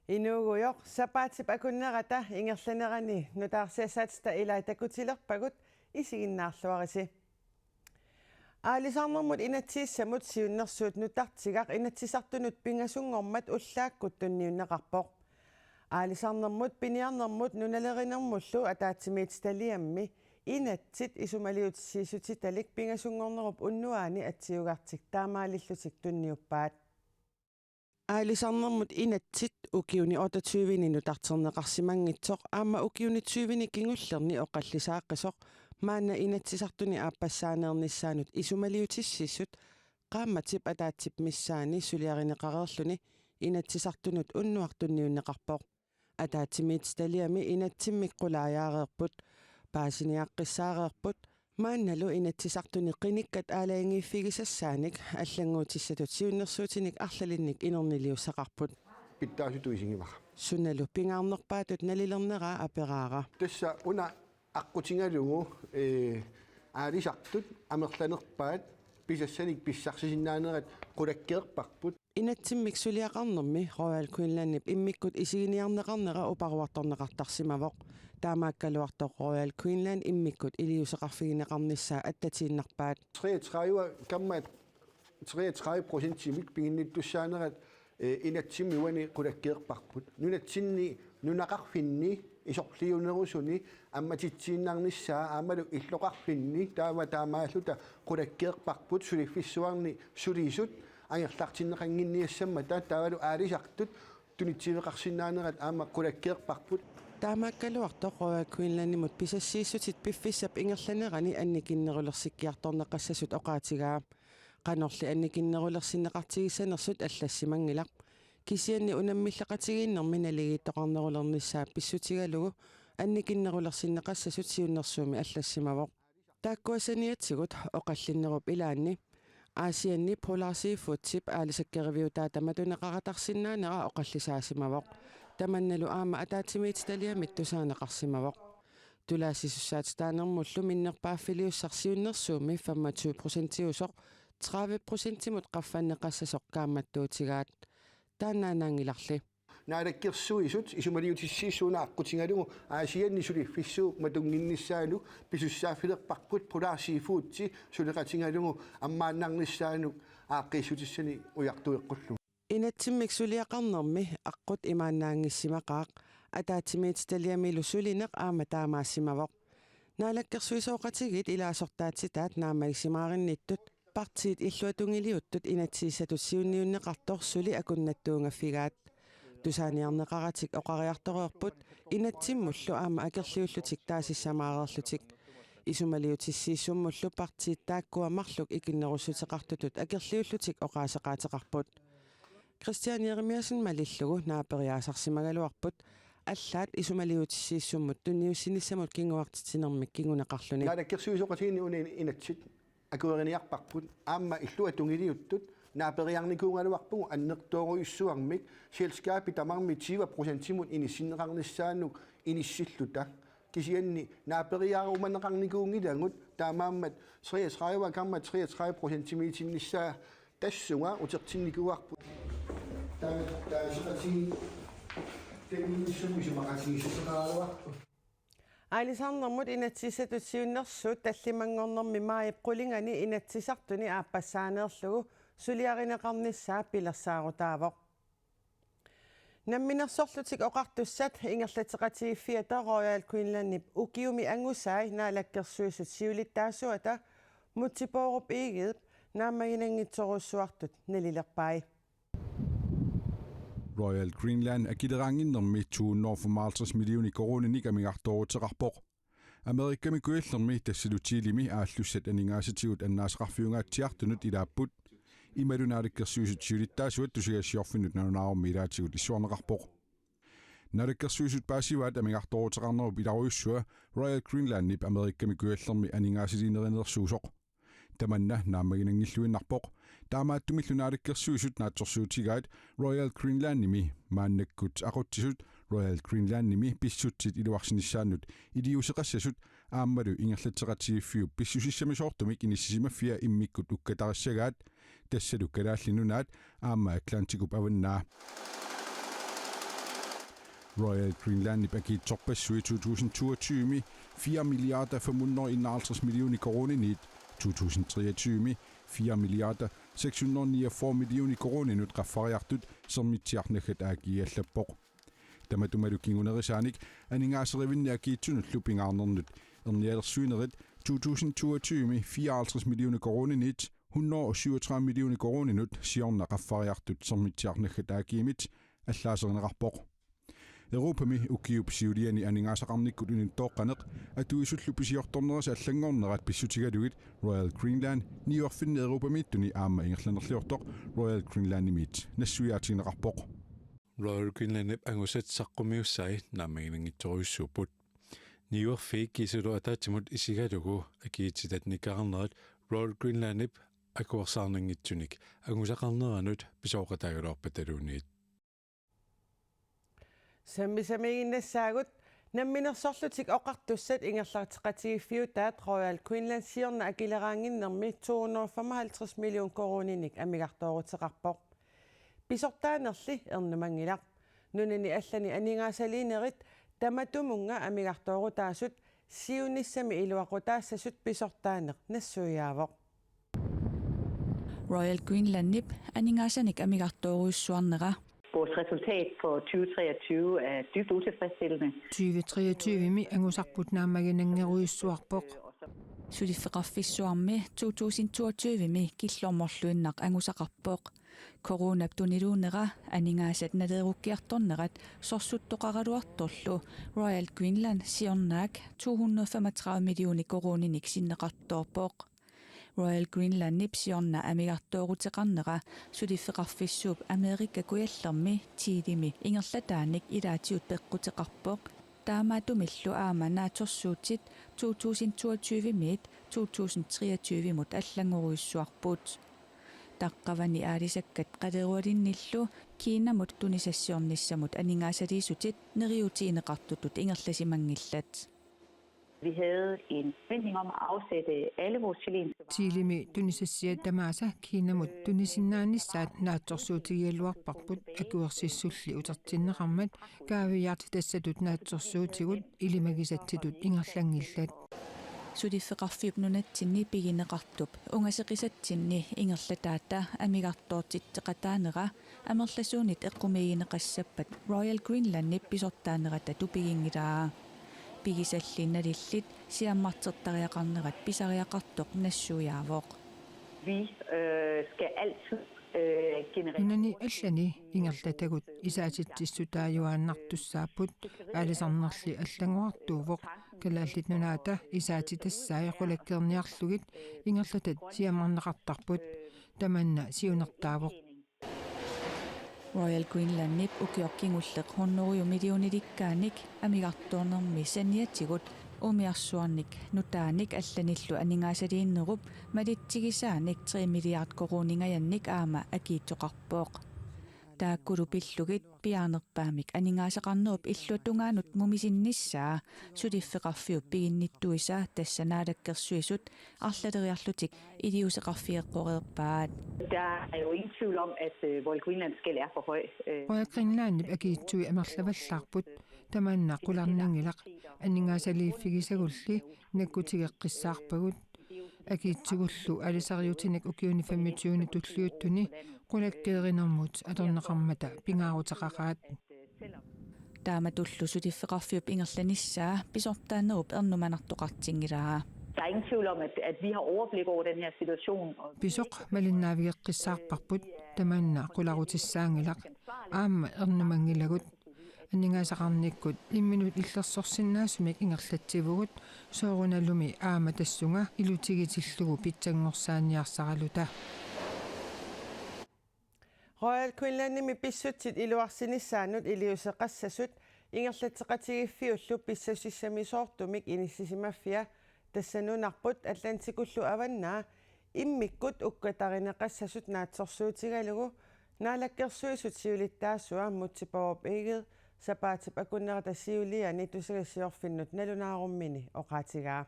Inuugujoq sapaatip akunnerata ingerlanerani nutaarsiasaatsta ila takutilerpagut isiginnaarluarisi aalisarnermut inatsiissamut siunnersuut nutartigaq inatsisartunut pingasungormat ullaakkut tunniunneqarpoq aalisarnermut piniarnermut nunalerinermullu ataatsimiit staliammi inatsit isumaliutissiisutitalik pingasungornerup unnuaani atsiugartik taamaalillutik tunniuppaat aalisarnermut inatsit ukiuni 28 nutarterneqarsimangitsoq aamma ukiuni 20 kingullerni oqallisaaqqisoq maanna inatsisartuni aappassaanernissaanut isumaliutississut qaammatip ataatsip missaani suliarineqarerluni inatsisartunut unnuartunniunneqarpoq ataatsimiit staliami inatsimmik qulaajaareerput paasiniaqqissaareerput maannalu inatsisartuni qinikkat aalaingiiffigissaanik аллангуутиссатут сиуннерсуутиник арлалинник инернилиуссақарпут питтаасутуисигимара сунналу пингаарнерпаатут налилернераа апераара тасса уна аққутингалугу аалисартут амерланерпаат писассаник писсарсисиннаанерат қулаккеерпарпут инатсиммик сулиақарнерми Royal Queensland иммиккут исигиниарнеқарнера упаруарторнеқартарсимавоқ таамааккалуартоқ Royal Queensland иммиккут илиусеқарфигинеқарниссаа аттатииннарпаат 33 каммат 33% тимик пигинниттуссаанерат инатсимми уани қулаккеерпарпут нунатсинни нунақарфинни исорлиунерусуни амматитсииннарниссаа аамалу иллоқарфинни таамааллута қулаккеерпарпут сулиффиссуарни сулисут ангерлартиннеқангинниассамма таавалу аалисартут тунитсивеқарсинаанерат аама қулаккеерпарпут таамааккалуартоқ Royal Queensland-имут писассииссутит пиффиссап ингерланерани анникиннерулерсиккиарторнеқассасут оқаатигаа qanorli annikinnerulерсиннеқартигиссанерсут аллассимангилақ кисианни унаммиллақатигииннэрми налигииттоқарнерулернissaа писсутигалугу анникиннерулерсиннеқассасут сиуннерсууми аллассимавоқ тааккуасаниатсигут оқаллиннеруп илаанни аасианни поларсифутсип аалисаккеривиутаатаматунеқаратарсинаанера оқаллисаасимавоқ таманналу аама атаатимиит талиамит тусаанеқарсимавоқ тулаассисуссаатитаанермуллу миннерпааффилиуссарсиуннерсууми 25% 30% qaffannеқассасоқ кааматтуутигаат таанаанангиларли наалаккерсуисут исумалиутиссииссууна аққутингалугу аасианни сулиффиссуу матунгинниссаалу писуссааффилерпарпут поларсифуутси сулеқатингалугу аммааннарниссаанук ааққиссутиссани уяртуеққуллу инатсиммик сулиақарнерми аққут имаанаангиссимақаақ атаатимиит талиамилу сулинеқ аама таамаассимавоқ наалаккерсуисооқатигит илаасортаатситаат наамагисимааринниттут партиит иллуатунгилиуттут инатсииссатут сиунниуннеқартор сули акуннаттуунгаффигаат тусааниарнеқаратик оқариарторерпут инатсиммуллу аама акерлиуллутик таасиссамаарерлутик исумалиутиссииссуммуллу партиит тааккуамарлук икиннеруссутеқартутут акерлиуллутик оқаасеқаатеқарпут Christian Jeremiasen малиллугу наапериаасарсимагалуарпут аллаат исумалиутиссииссуммут тунниуссинissamут кингуартитинермик кингунеқарлуни наалаккерсуисоқатигини уни инатсит акуериниарпарпут аама иллуатунгилиуттут наапериарникуунгалуарпугу аннертооруйуссуармик селскаапи тамарми 20% иниссиннеқарниссаанук иниссиллута кисианни наапериааруманеқарникуунгилангут таамааммат 33 камма 33% миитинниссаа тассунга утертинникуарпут таасиқати тегнисумисумақатигиссусеқаралуарпу аалисарнермут инатсиссатут сиуннерсуут таллимангорнерми маиққулингани инатсисартуни ааппассаанеерлугу сулиаринеқарниссаа пилерсаарутаавоқ намминерсорлутик оқартуссат ингерлатеқатигиффиата Royal Queensland-нип укиуми ангусаи наалаккерсуисут сиулиттаасуата мутсипооруп иигип наамагинангитсоруссуартут налилерпаи Royal Greenland акилераангиннэрми 250 миллиуни коронаник амигарторутеқарпоқ Америкками куиллэрми тассалутиилими ааллуссат анингаасатигут аннаасеқарфиунгаатсиартунут илааппут ималунаалаккерсуисут сиулиттаасуат тусигассиорфинут нанунаарумми илаатигут иссуарнеқарпоқ налаккерсуисут паасиваат амигарторутеқарнеруп иларуйуссуа Royal Greenland-нип Америкками куиллэрми анингаасилинеринерсуусоқ таманна наамагинангиллуиннарпоқ таамааттумиллунаалаккерсуисут наатсорсуутигаат Royal Greenland-ними мааннаккут ақутсисут Royal Greenland-ними писсутсит илуарсиниссааннут илиусеқассасут ааммалу ингерлатеқатигиффиу писсусиссамисоортумик иниссисимаффиа иммиккут уккатарассагаат тассалу калааллинунаат аама Атлантикуп аваннаа Royal Greenland pakiitsorpassui 2022 4 milliarder 551 millioner koroninit 2023 4 milliarder 649 millioner koroninut qaffariartut sermitsiarnagat aakiallappoq tamatumalukingunerisaanik aningaaserivinni akiitsunut lupingaarnernut ernialersuinerit 2022 54 millioner koroninit 137 millioner koroninut siorna qaffariartut sermitsiarnagat aakiimit allaasernerarpoq Europami ukiup siuliani aningaasaqarnikkut unintooqqaneq atuisullupisiortornerisa allangornerat pissutigalugit Royal Greenland niuarfinne Europamiittuni aama ingerlanerliortoq Royal Greenlandimit nassuiaatigineqarpoq Royal Greenland angusatsaqqummiussai naammaginangitsoruissuuput niuarfiik ataatsimut isigalugu akiititat nikarnerat Royal Greenland akuarsaarnangitsunik angusaqarneranut pisooqataaguluarpataluuniit Sammisamiginnassaagut namminersorlutik oqartussat ingerlarteqatigiffiutaat Royal Greenland siorna akileraanginnermi 255 million koroninik amigartooruteqarpoq pisortaanerli ernumangilaq nunani allani aningaasaliinerit tamatumunga amigartoorutaasut siunissami iluaqutaassasut pisortaaneq nassuiaavoq Royal Greenlandip aningasanik amigartooruissuarnera Vores resultat for 2023 er dybt utilfredsstillende. 2023 angusarput naammaginangeruissuarpoq Sudifeqarfissuarmi 2022 killormorluinnaq angusaqarpoq Corona tuniluunera aningaasat nalerukkiartornerat sorsuttoqaraluartorlu Royal Greenland siornaak 235 millioner koroninik sinneqartoorpoq Royal Greenland nipsiorna amigartooruteqarnera sudifeqarfissuup Amerikka kujallermi tiilimi ingerlataanik ilaatiut peqquteqarpoq taamaatumillu aama naatorsuutit 2022 miit 2023 mut allanguruissuarput taqqavani aalisakkat qalerualinnillu kiinamut tunisassiornissamut aningaasaliisutit neriutiineqartutut ingerlasimangillat Vi havde en forventning om at afsætte alle vores chilenske tiilimi tunisassiat tamaasa kiinamut tunisinnaannissaat naatsorsuutigialluarparput akuersissulli utertinneqarmat kaaviyaarti tassatut naatsorsuutigut ilimagisatsitut ingerlangillat sudifeqarfiup nunatsinni pigineqartup ungaseqisatsinni ingerlataata amigartoortitteqataanera amerlasuunit eqqumigineqassappat Royal Greenland pisortaanerata tupigingilaa pigisallinnalillit siammartertariaqarnerat pisariaqartoq nassuiaavoq Vi skal altid generere unani allani ingerlatagut isaatitsissutaajuaannartussaaput aalisarnerli allanguartuuvoq kalaallit nunaata isaatitassaai qulakkerniarlugit ingerlatat siamarneqartarput tamanna siunertaavoq Royal Greenlandip ukiorkingulleq 100 millioonilikaanik amigartoornermi saniatigut umiarsuarnik nutaanik allanillu aningaasaliinnerup malitsigisaanik 3 milliard koroningajannik aama akiitsoqarpooq taakkulu pillugit piaanerpaamik aningaasaqarnerup illutungaanut mumisinnissaa sudifeqarfiup piginnittuisaa tassanaalakkersuisut arlaleriarlutik iliuseqarfieqqoreerpaat Der er jo ingen tvivl om, at Royal Greenlands gæld er for høj. Royal Greenlandip akiitsui amerlavallarput tamanna qularningilaq aningaasaliiffigisagulli nakkutigeqqissaarpagut akiitsugullu alisariutinik ukiuni 25 tulliuttuni qulakkeerinermut atorneqarmata pingaaruteqaqaat taamatullu sudifeqarfiup ingerlanissaa pisortaanerup ernumanartoqartingilaa Der er ingen tvivl om, at vi har overblik over den her situation. pisoq malinnaavigеққиссаарпарпут тамаанна qularutissaangilaq aamma ernumangilagut анингаасақарниккут имминут иллерсорсиннаасумик ингерлатсивугут сооруналлуми аама тассунга илутигитиллугу питсангорсааниарсаралута Royal Greenlandimi pissutsit iluarsinissaanut iliuseqassasut ingerlatteqatigiffiullu pissasissamisoortumik inissisimaffiа тассанунарпут атлантикуллу аваннаа иммиккут уккатариneqassasut наатсорсуутигалугу наалаккерсуисут сиулиттаассуа мутсипавоп игет сапаатип акуннерата сиулиани тусагассиорфиннут налунааруммини оqaатигаа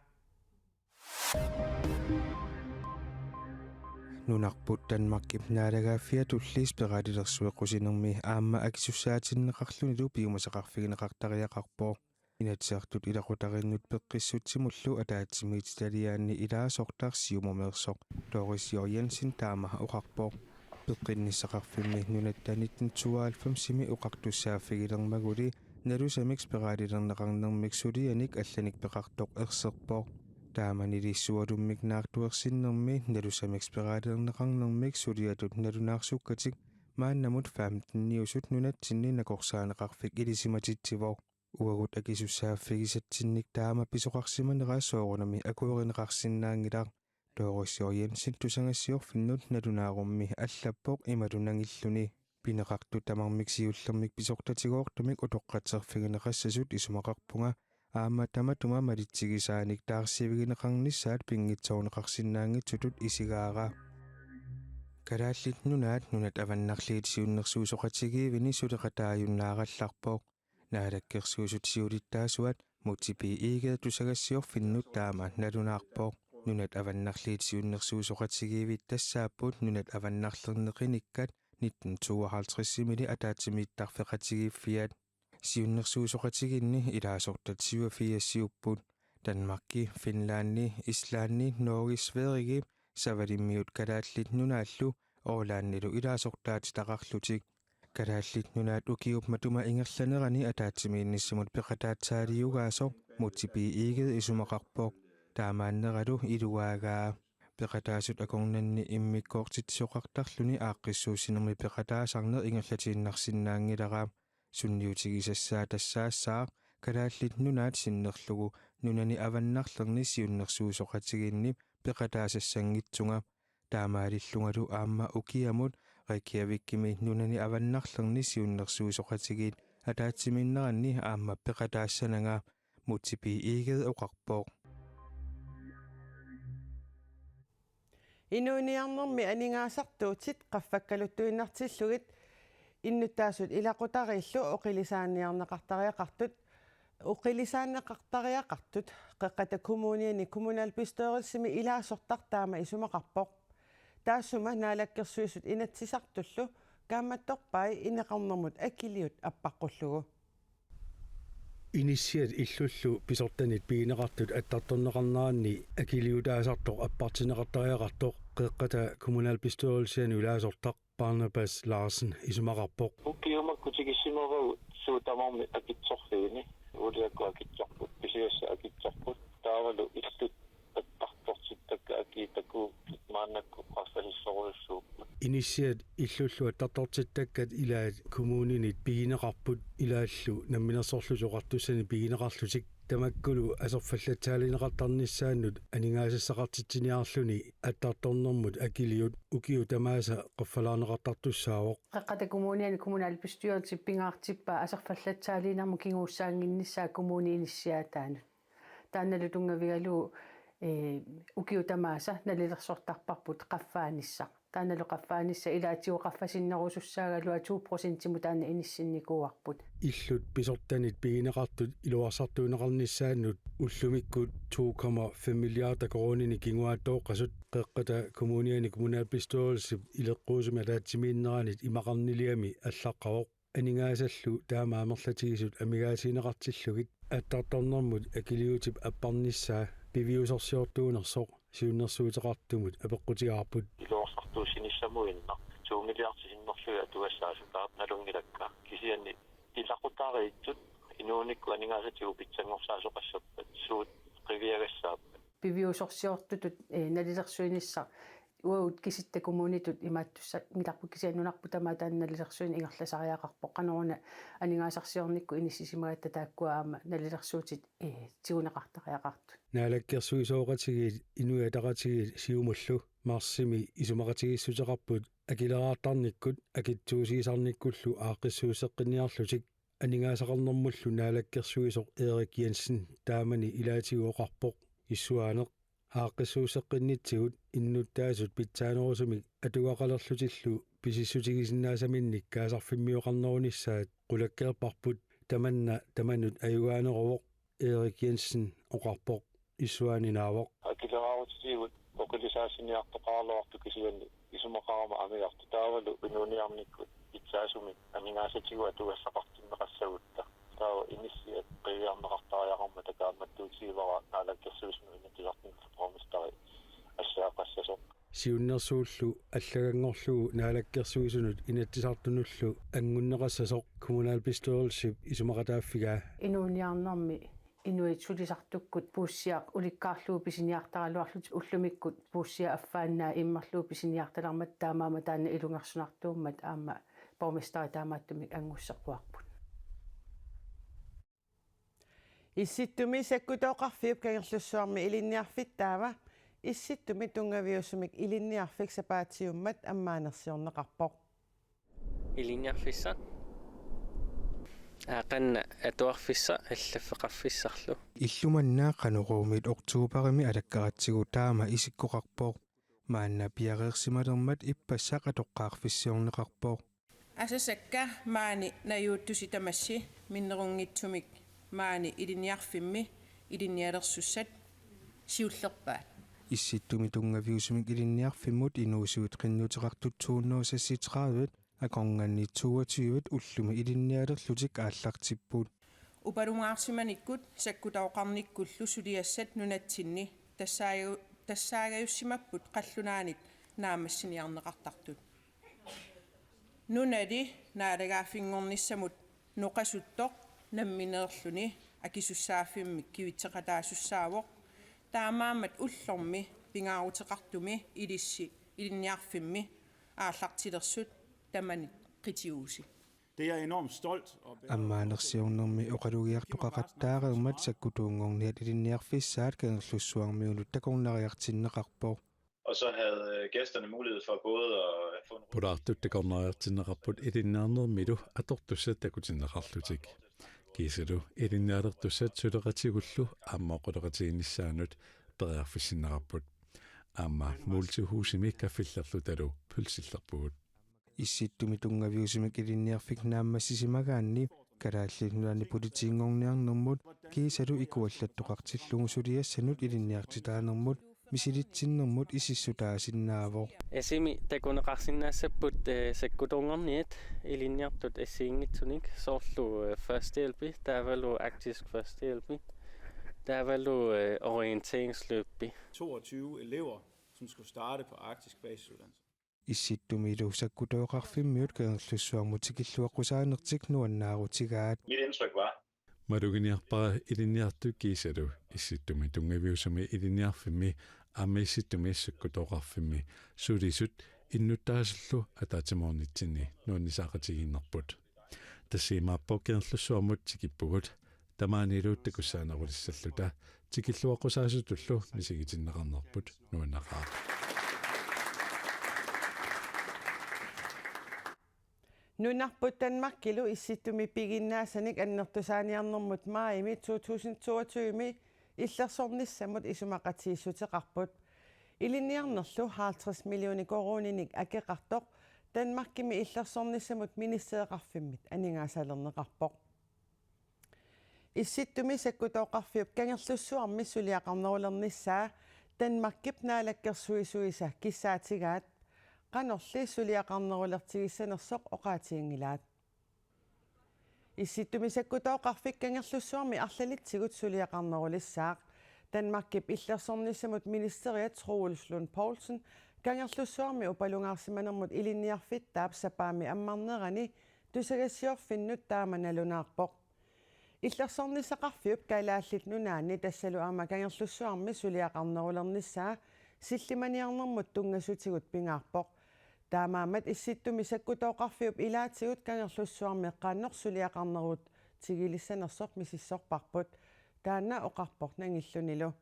nunarput Danmarkip naalaagaafia tulliis peqaatilersueqqusinermi aamma akisussaatinneqarlunilu piumasaqarfigineqartariaqarpo inatsiartut ilaqutarinnut peqqissutsimullu ataatimiit taliaanni ilaasortarsiumomersoq Doris Jensen taama uqarpo peqqinnisaqarfimmi nunattanitten 92 uqartussaafigilermaguli nalusamix peqaatilerneqarnermik sulianik allanik peqartoq erserpo taamaniliissualummik naartuersinnermi nalusamix peqaatilerneqarnermik suliatut nalunaarsuukkatik maannamut 15 nunatsinni nakorsaaneqarfik ilisimatitsivor uagut akisussaafigisatsinnik taama pisoqarsimaneraasoorunami akuerineqarsinnaangilaq Doris Jensen tusangassiorfinnut nalunaarummi allappoq imalunangilluni pineqartu tamarmiksiullermik pisortatigoortumik utoqqatserfigineqassasut isumaqarpunga aamma tamatuma malitsigisaanik taarsivigineqarnissaat pingitsoorneqarsinnaangitsutut isigaara kalaallit nunat avannarliit siunnersuusoqatigiivini suleqataajunnaarallarpoq naalakkersuusut siulittaasuat mutipi iigeet tusagassiorfinnut taama nalunaarpoq nunat avannarliit siunnersuusoqatigiivit tassaapput nunat avannarlerneqinikkat 1952 ataatimiittarfeqatigiiffiat siunnersuusoqatiginni ilaasortat 87 Danmarki Finlaanni Islaanni Norge Sverige savalimmiut kalaallit nunaallu Orlaannilu ilaasortaat taqarlutik kalaallit nunaat ukiup matuma ingerlanerani ataatimiinnissimut peqataatsaaliugaasoq mutipi iigeet isumaqarpoq taamaanneralu iluaagaa peqataasut akornanni immikkoortitsioqartarluni aaqqissuusinermi peqataasarner ingerlatiinnarsinnaangilera sunniutigisassaa tassaassaa kalaallit nunaat sinnerlugu nunani avannarlerni siunnersuusoqatiginni peqataasassangitsunga taamaalillungalu aamma ukiamut Reykjavikkimi nunani avannarlerni siunnersuusoqatigit ataatimiinneranni aamma peqataassananga mutipi iigeet uqarpoq Inuuniarnermi aningaasartuutit qaffakkaluttuinnartillugit innuttaasut ilaqutariillu oqilisaanniarneqartariaqartut oqilisaanneqartariaqartut qeqqata kommuniani kommunalbistørelsimi ilaasortartaama isumaqarpoq taassuma naalakkersuisut inatsisartullu kaammattorpai ineqarnermut akiliut appaqqullugu initiat illullu pisortanit piineqartut attartorneqarnaanni akiliutaasartoq appartineqartariaqartoq qeqqata kommunalbistørelsiani ulaasortaq Barnabas Larsen isumaqarpoq ukiumakkutigissimeruu suutamarmi akitsorfiini uliakku akitsorput pisiassa akitsorput taavalu illut attartortittakka akiitaku maannakku qarsalissoruissuuppu initiat illullu attartortittakkat ilaat kommuninit piineqarput ilaallu namminersorlusoqartussani piineqarlutik tamakkulu aserfallatsaalinеqartarnissaannut aningaasассақартитсиниарлүни аттарторнэрмут акилиут укиу тамааса qaffalaaneqartartussaawoq qaqqata kommuniani kommunalbestyrelse pingaartippa aserfallatsaalinarmu kinguussaanginnissaa kommuninissiataanut taannalu tungavigalu ukiu tamaasa nalilersortarparput qaffaanissa taannalu qaffaanissa ilaatigu qaffasinnerusussaagaluа 2% taanna inissinikuarput illut pisortanit piineqartut iluarsartuuneqarnissaannut ullumikkut 2,5 milliarder kronini kinguaаттooqqasut qeqqata kommuniani kommunalbestyrelse ileqquusumi alaatimiinneranit imaqarniliami allaqqavoq aningaasаллу таамаамерлатигисут амигаасинеқартиллугит аттарторнэрмут акилиутип аппарнissaa пивиусорсиортуунерсоқ сиуннэрсуутеқартумут апеққутиаарпут илуорсартуусинissамуинна 2 миллиардсиннерлуга туассаасутаап налунгилакка кисианни илақутаариитсут инууникку анигаасатигу питсангорсаасоқассаппат суут қивиагассааппат пивиусорсиортутут налилерсуинисса уут киситта коммунитут имааттусса миларпу кисианнунарпу тамаатаанналилерсуин ингерласариақарпо канаруна анигаасарсиорникку иниссисимаатта тааккуаама налилерсуутит тигунеқартариақарту наалаккерсуисооқатиги инуятақатиги сиумуллу марсими исумақатигиссутеқарпут акилераартарниккут акитсуусигисарниккуллу ааққиссуусеққиниарлутик анигаасақарнэрмуллу наалаккерсуисоқ Erik Jensen таамани илаатигуоқарпоқ иссуаанеқ ааққиссуусеққиннитсигут иннуттаасут питсаанерусумик атугақалерлутиллу писиссутигисиннаасаминник каасарфиммиоқарнерунissaат қулаккеерпарпут таманнут аюгаанеровоқ Erik Jensen оқарпоқ иссуаанинаавоқ акилераарутигут qillisaasiniartoqaarluartu kisianni isumaqarama amiartu taavalu unuuniarnikkut itsaasumik aningaasatigu atugassaqartimmeqassagutta taawa inissiat qiviarneqartariaqarma takaammattuutiivara naalakkersuusnu inatisartinformistari ассаақассасоқ сиуннерсууллу аллагангорлугу наалаккерсуисунут инатсисартунуллу ангуннеқассасоқ kommunal bestyrelse исумақатааффигаа инууниарнэрми инуит сулисартуккут пууссиақ уликкаарлуу писиниартаралуарлут уллумиккут пууссиа аффааннаа иммерлуу писиниарталармат таамаама таана илунгерсунартууммат аама порместари таамааттумик ангуссерпуарпут исситтуми саккутооқарфиуп кагерлуссуарми илинниарфиттаава исситтуми тунгавиуссумик илинниарфик сапаатиуммат аммаанерсиорнеқарпоқ илинниарфисса аақанна атуарфисса аллаффеқарфиссарлу иллуманнаа қануруумит октуупарими алаккаратсигу таама исиккоқарпоқ маанна пиареерсималермат иппассақ атоққаарфиссиорнеқарпоқ асасакка маани наюуттуси тамасси миннерунгитсумик маани илинниарфимми илинниалерсуссат сиуллерпаа исситтуми тунгавиусумик илинниарфиммут инуусуит qinnuutiqartutsuunnuusassiteraavut акорнганни 22-ут уллуми илинниалерлутик ааллартиппут упалунгаарсиманиккут саккутаоқарниккуллу сулиассат нунатсинни тассаагаюссимаппут қаллунаанит наамассиниарнеқартартут нунали наалагаафингорниссамут ноқасуттоқ намминеерлүни акисуссааффиммик кивитсеқатаасуссаавоқ таамаамат уллорми пингаарутеқартуми илисси илинниарфимми ааллартилерсут тамани қитиууси. Det er jeg enormt stolt og аммаанерсиорнэрми оқалугиартоқақаттаареумат саккутуунгорниат илинниарфиссаат кангерлуссуармиунут такорнариартиннеқарпоо Og så havde gæsterne mulighed for både at få nogle Puraartut takornariartinneqarput ilinnaarnermilu atortussat takutinneqarlutik kiisalu ilinnialertussat suleqatigullu aammoqoleqatiginissaanut periarfissinneqarput аама мултихуусими каффиллерлу талу пулсилlerpugut исситтуми тунгаviusимик илинниарфик нааммассисимагаанни калааллиннулани политиингорниарнэрмут кисалу икуаллаттоқартиллугу сулиассанут илинниартитаанермут мисилитсиннэрмут исиссутаасиннаавоо эсими такунеқарсиннаассаппут саккутунгорниит илинниартут ассиингитсуник соорлу førstehjælpi таавалу актиск førstehjælpi таавалу orienteringsløbbi 22 elever, som skulle starte på arktisk basisuddannelse. исситтумилу саккутооқарфиммиут кангерлуссуармутикиллуаққусаанертик нуаннаарутигаат Mit indtryk var, малугиниарпара илинниарту кисалу исситтуми тунгавиусами илинниарфимми аама исситтуми иссаккутооқарфимми сулисут иннуттаасаллу атаатимоорнитсинни нуаннисаақатигиннерпут тассимааппо кангерлуссуармут тикиппугут тамаанилуут такуссаанерулиссаллута тикиллуаққусаасутуллу мисигитиннеқарнерпут нуаннақаа нунарпут танмаркилу исситтуми пигиннаасаник аннертусааниарнэрмут маими 2022ми иллерсорниссамут исумақатииссутеқарпут илинниарнерлу 50 миллиони корониник акеқартоқ танмаркими иллерсорниссамут министеэқарфиммит анингаасалернеқарпоқ исситтуми саккутооқарфиуп кангерлуссуарми сулиақарнерулерниссаа танмаркип наалаккерсуисуиса киссаатигаат qanорли сулиақарнерулертигиссанерсоқ оқаатиингилаат исситтуми саккутооқарфик кангерлуссуарми арлалитсигут сулиақарнерулиссаақ танмаркип иллерсорниссамут министериат Troels Lund Poulsen кангерлуссуарми упалунгаарсиманермут илинниарфиттаап сапаами аммарнерани тусагассиорфиннут тааманалунаарпоқ иллерсорнисақарфиуп калааллит нунаанни тассалу аама кангерлуссуарми сулиақарнерулерниссаа силлиманиарнэрмут тунгасутигут пингаарпоқ таамаамат исситтуми саккутооқарфиуп илаатигут кангерлуссуарми эққааннер сулиақарнерут тигилиссанерсоқ мисиссорпарпут таана оқарпоқ нангиллунилу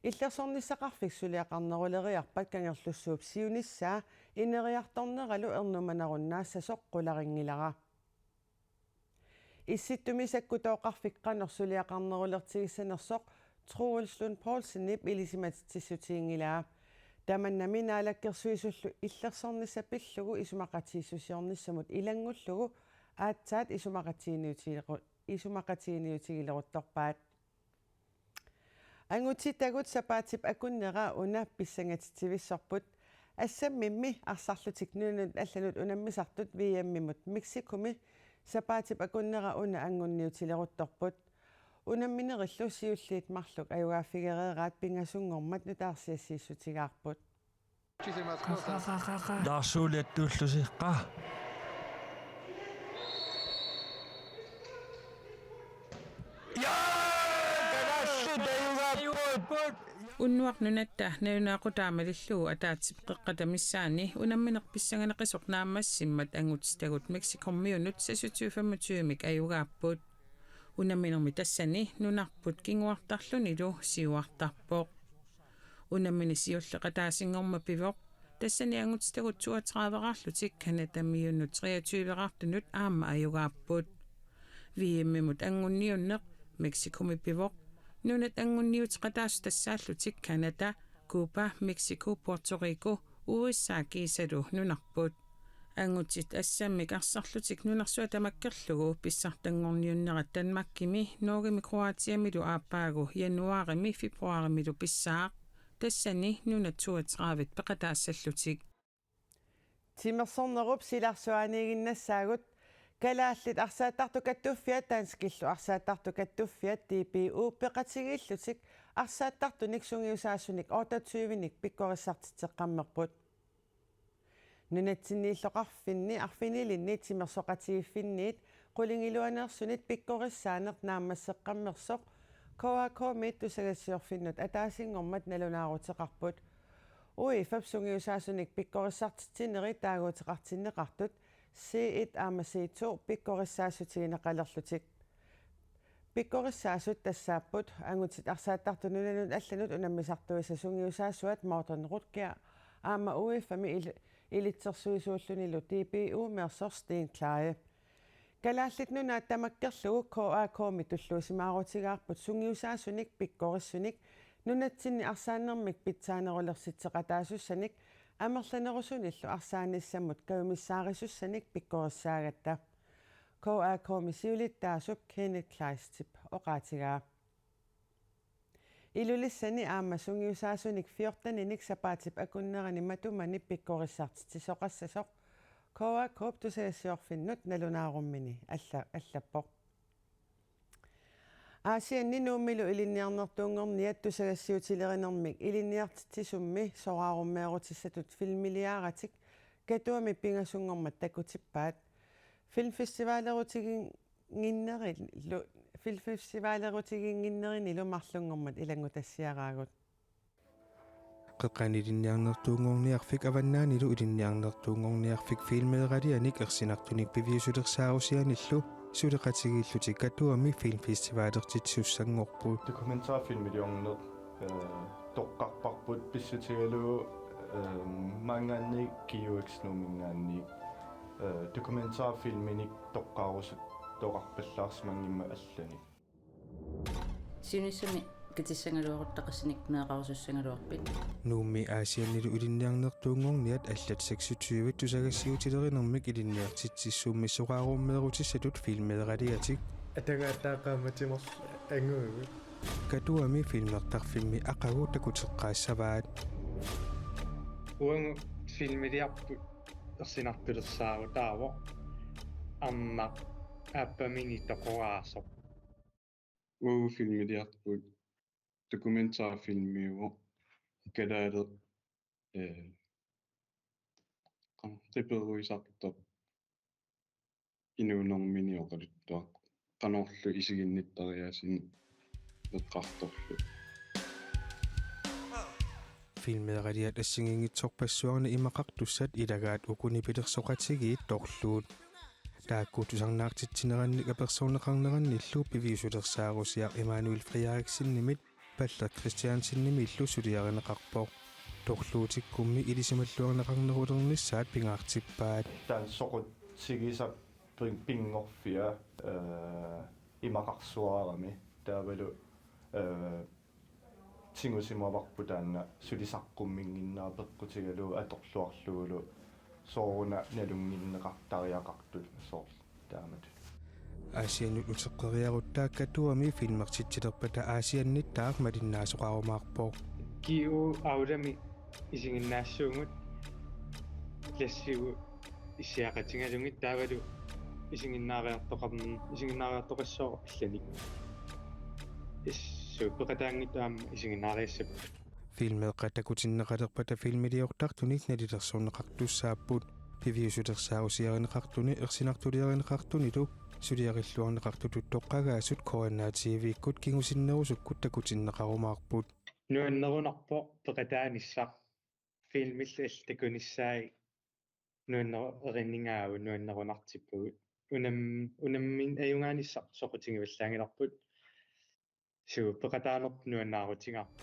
иллерсорнисақарфик сулиақарнерулериарпат кангерлуссууп сиуниссаа инериарторнералу ернуманеруннаассасоқ қуларингилара исситтуми саккутооқарфик қанер сулиақарнерулертигиссанерсоқ Troels Lund Poulsen nip илисиматиссутиингилаа таманнами наалаккерсуисуллу иллерсорнисапиллугу исумақатииссусиорниссамут илангуллугу аатсаат исумақатииниутигилерутторпаат ангутитагут сапаатип акуннера уна писсангатитсивиссорпут ассаммимми арсарлутик нунут алланут унаммисартут виаммимут мексикуми сапаатип акуннера уна ангунниутилерутторпут унамминериллу сиуллиит марлук аюгааффигереераат пингасунгормат нутаарсиассииссутигаарпут дарсуулиаттууллусиққа уннуарнунатта наюнаақутаамалиллугу атаатсип қеққатамиссаани унамминерписсаганеқисоқ наамассиммат ангутистагут мексикормиунут сасутиуфамматуумик аюгааппут унамминерми тассани нунарпут кингуартарлунилу сиуартарпоқ унаммини сиуллеқатаасингорма пивоқ тассани ангутистагут 32-арлутик канатамиуннут 23-артунут аама аюгааппут вииммимут ангунниуннеқ мексикоми пивоқ нунат ангунниутеқатаасу тассааллутик Канада, Куба, Мексико, Пуэрто-Рико, USA кисалу нунарпут ангутит ассаммик арсарлутик нунарсуа тамаккерлугу писсартангорниуннерат Данмаккими, Норгими, Кроатиамилу ааппаагу януарими, февруаримилу писсаақ тассани нунат 32 пеқатаассаллутик тимерсорнеруп силарсуанигиннассаагут калааллит арсаатарту каттуффиат таанскиллу арсаатарту каттуффиат TPU пеқатигииллутик арсааттартуник сунгиусаассуник 28-ник пиккориссартитеққаммерпут нунатсиннииллоқарфинни арфинилинни тимерсоқатигиффинниит қулингилуанеерсунит пиккориссаанеқ нааммассеққаммерсоқ коакомит тусагассиорфиннут атаасингормат налунаарутеқарпут уи фапсунгиусаассуник пиккориссартитинери таагуутеқартиннеқартут C1 аама C2 пиккориссаассутигинеқалерлутик пиккориссаасут тассааппут ангутит арсааттарту нунанут алланут унаммисартуиса сунгиусаассуат мортернеруткиа аама уифами илитсерсуисууллунилу TPU мерсорстин клае калааллит нунаат тамаккерлугу коакоми туллуусимаарутигаарпут сунгиусаассуник пиккориссуник нунатсинни арсааннэрмик питсаанерулерситсеқатаасуссаник амерланерусуниллу арсааниссаммут кавимиссаарисуссаник пиккориссаагатта коакоми сиулиттаасуп Кенет Клайстип оqaatigaa илулиссани аама сунгиусаасуник 14-ник сапаатип акуннерани матумани пиккориссаартитсоқассасоқ коакоп тусагассиорфиннут налунааруммини аллаппоқ Аасианни нууммилу илинниарнертуунгорниат тусагассиутилеринермик илинниартитсумми сорааруммеерутиссатут филмилиааратик катуами пингасунгормат такутиппаат филмфестивалерутигингиннерини лумарлунгормат илангутассиараагут qeqqanilинниарнертуунгорниарфик аваннаанилу илинниарнертуунгорниарфик филмеералианик ерсинартуник пивиусулерсаарусианиллу сулеқатигииллутик катуами филмфестивалертитсуссангорпут документарфилмилиорнер тоққарпарпут писсутигалуу мангаанни киуэкснумингаанни документарфилминик тоққарусут тоқарпаллаарсмангимма аллани сиунissami китиссангалуоруттақассаник неэқарусуссангалуарпит нуумми аасианнилу илинниарнертуунгорниат аллат 26 тусагассиутилеринермик илинниартитсиссуумми соқааруммеерутиссатут филмеералиатик атагаатаақааматимор ангугу катуами филмертарфимми ақагу такутеққаассаваат уангу филмилиарпут ерсинарпилерсаагу тааво амма аппамини тоқораасо уангу филмилиарпут документарфилмиуво калаале qanqiperuisartut inuunerminiоqaluttua qanorlu isiginnittariaasin eqqartorlu филмеералиат ассигингитсорпассуарна имақартуссат илагаат укунипилерсоқатигиит торлуут тааккуутусарнаартитсинеранник аперсоонеқарнеранниллу пивиусулерсаарусиар Эммануил Фриариксиннимит паллат Кристиансинними иллу сулиаринеқарпоо торлуутиккумми илисималлуарнеқарнерулернissaат пингаартиппаат таан соқут сигиса пингорфиа имақарсуарами таавалу тингусимаварпу таанна сулисаққуммингиннаа пеққутигалу аторлуарлугулу сооруна налунгиннеқартариақартут соор таамат аасианнут утеққериарутааккатуами филмертитсилерпата аасианниттаақ малиннаасоқарумаарпоо киу аулами исигиннаассуугут лассигу исиақатингалугит таавалу исигиннаариартоқассоо алланик иссууппеқатаангитаама исигиннаариассап филмеэққатакутиннеқалерпата филмилиортартуник налилерсуунеқартуссааппут пивиусулерсаагусиаринеқартуни ерсинартулиаринеқартунилу сулиариллуарнеқартутут тоққагаасут короннаативиккут кигусиннерусуккут такутиннеқарумаарпут нуаннерунарпо пеқатааниссақ филмиллал такуниссаи нуаннерериннингааву нуаннерунартиппугут унаммин аюнгааниссақ соқутингиваллаангиларпут суу пеқатаанерп нуаннаарутингарпут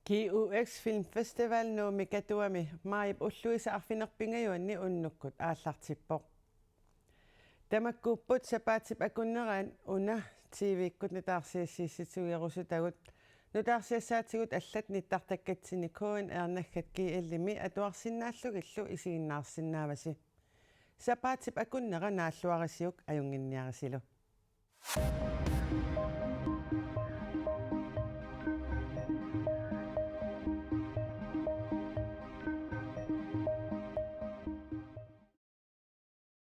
KUX Film Festival нууми катуами маип уллуиса арфинерпингаюанни уннуккут ааллартиппоқ тамаккууппут сапаатип акуннераан уна тивиккут нутаарсиассиисситугерусутагут нутаарсиассаатигут аллат ниттартаккатсини коин эрнаггат кииллими атуарсиннааллугиллу исигиннаарсиннааваси сапаатип акуннера нааллуарисиук аюнгинниарисилу